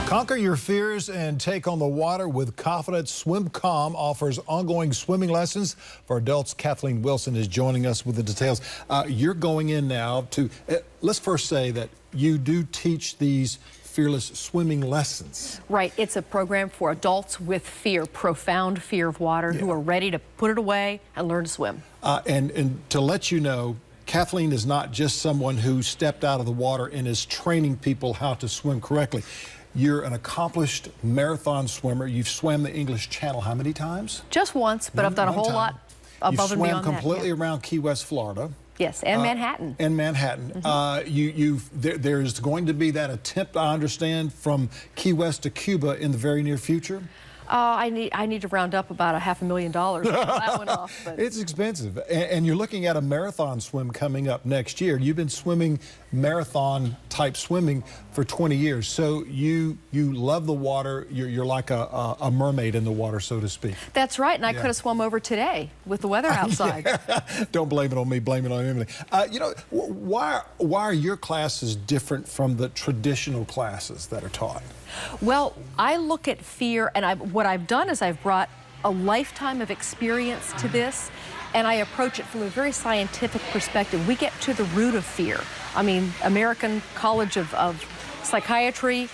Conquer your fears and take on the water with confidence. Swim Calm offers ongoing swimming lessons for adults. Kathleen Wilson is joining us with the details. You're going in now to, let's first say that you do teach these fearless swimming lessons. Right. It's a program for adults with fear, profound fear of water, who are ready to put it away and learn to swim. And to let you know, Kathleen is not just someone who stepped out of the water and is training people how to swim correctly. You're an accomplished marathon swimmer. You've swam the English Channel how many times? Just once, but I've done a whole lot above and beyond that. You swam completely around Key West, Florida. Yes, and Manhattan. And Manhattan. There's going to be that attempt, I understand, from Key West to Cuba in the very near future? I need to round up about $500,000 to pull that one off. But. It's expensive. And you're looking at a marathon swim coming up next year. You've been swimming marathon type swimming for 20 years. So you love the water. You're like a mermaid in the water, so to speak. That's right. And I could have swum over today with the weather outside. Don't blame it on me. Blame it on Emily. You know, why are your classes different from the traditional classes that are taught? Well, I look at fear, and what I've done is I've brought a lifetime of experience to this, and I approach it from a very scientific perspective. We get to the root of fear. I mean, American College of Psychiatry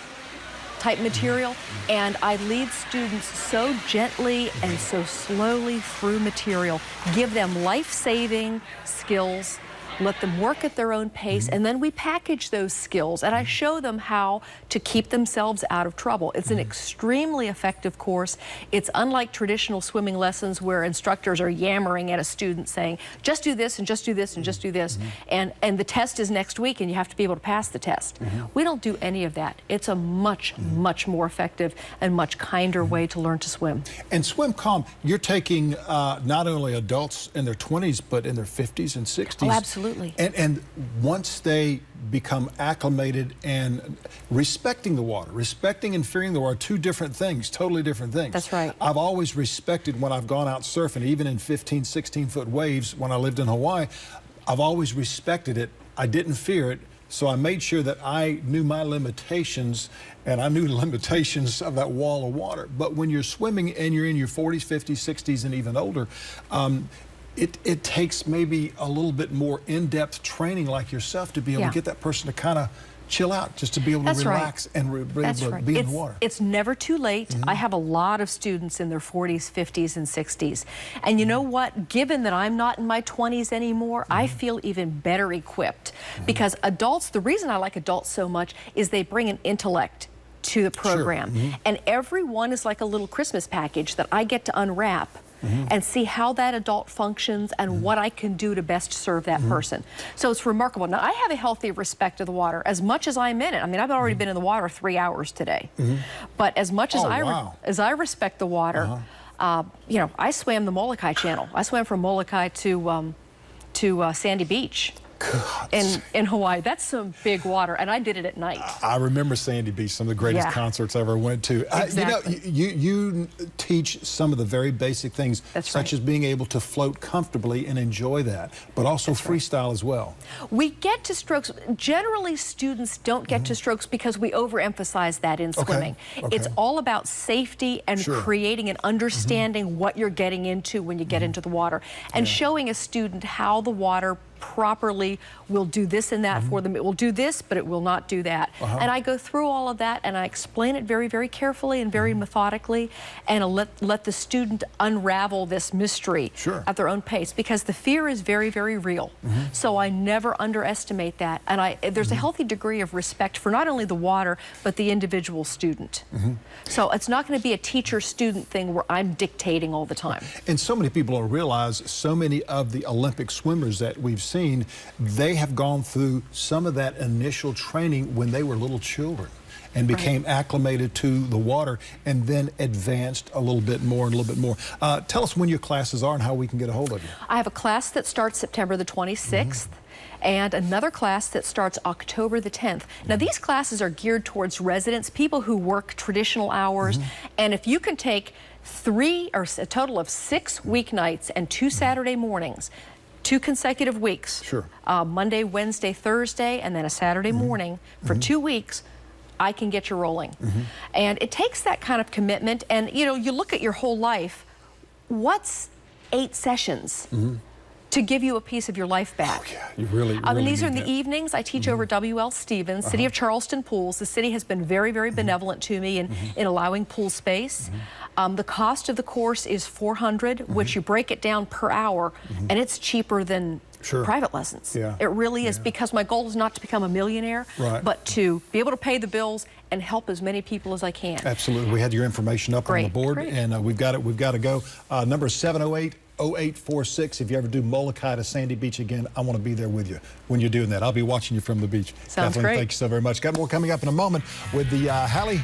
type material, and I lead students so gently and so slowly through material, give them life-saving skills, let them work at their own pace, and then we package those skills, and I show them how to keep themselves out of trouble. It's an extremely effective course. It's unlike traditional swimming lessons where instructors are yammering at a student saying, just do this and just do this and just do this, and the test is next week and you have to be able to pass the test. We don't do any of that. It's a much more effective and much kinder way to learn to swim. And Swim Calm, you're taking not only adults in their 20s, but in their 50s and 60s. Oh, absolutely. And once they become acclimated and respecting the water, respecting and fearing the water, two different things, totally different things. That's right. I've always respected when I've gone out surfing, even in 15, 16-foot waves when I lived in Hawaii, I've always respected it. I didn't fear it. So I made sure that I knew my limitations, and I knew the limitations of that wall of water. But when you're swimming and you're in your 40s, 50s, 60s, and even older, it takes maybe a little bit more in-depth training like yourself to be able to get that person to kind of chill out, just to be able to relax and be in the water. It's never too late. I have a lot of students in their 40s, 50s, and 60s. And you know what? Given that I'm not in my 20s anymore, I feel even better equipped. Because adults, the reason I like adults so much is they bring an intellect to the program. And everyone is like a little Christmas package that I get to unwrap and see how that adult functions and what I can do to best serve that person. So it's remarkable. Now, I have a healthy respect of the water as much as I'm in it. I mean, I've already been in the water 3 hours today. But as much as I respect the water, you know, I swam the Molokai Channel. I swam from Molokai to Sandy Beach. In Hawaii. That's some big water, and I did it at night. I remember Sandy Beach, some of the greatest concerts I ever went to. Exactly. You know, you teach some of the very basic things, such as being able to float comfortably and enjoy that, but also freestyle as well. We get to strokes. Generally, students don't get to strokes because we overemphasize that in swimming. It's all about safety and creating an understanding what you're getting into when you get into the water, and showing a student how the water properly will do this and that for them. It will do this, but it will not do that. And I go through all of that, and I explain it very, very carefully and very methodically, and let the student unravel this mystery at their own pace, because the fear is very, very real. So I never underestimate that. And there's a healthy degree of respect for not only the water, but the individual student. So it's not going to be a teacher-student thing where I'm dictating all the time. And so many people don't realize so many of the Olympic swimmers that we've seen, they have gone through some of that initial training when they were little children and became acclimated to the water and then advanced a little bit more and a little bit more. Tell us when your classes are and how we can get a hold of you. I have a class that starts September the 26th. And another class that starts October the 10th. Now, these classes are geared towards residents, people who work traditional hours. And if you can take a total of 6 weeknights and 2 Saturday mornings, 2 consecutive weeks, Monday, Wednesday, Thursday, and then a Saturday morning for 2 weeks, I can get you rolling. And it takes that kind of commitment. And, you know, you look at your whole life, what's 8 sessions to give you a piece of your life back? Oh, yeah, you really, I mean, these are in need the that. evenings. I teach over W.L. Stevens, City of Charleston Pools. The city has been very, very benevolent to me in allowing pool space. The cost of the course is $400, which you break it down per hour, and it's cheaper than private lessons. Yeah. It really is, because my goal is not to become a millionaire, but to be able to pay the bills and help as many people as I can. Absolutely. We had your information up on the board, and we've got to go. Number 708-0846. If you ever do Molokai to Sandy Beach again, I want to be there with you when you're doing that. I'll be watching you from the beach. Sounds Kathleen, great. thank you so very much. Got more coming up in a moment with the Hallie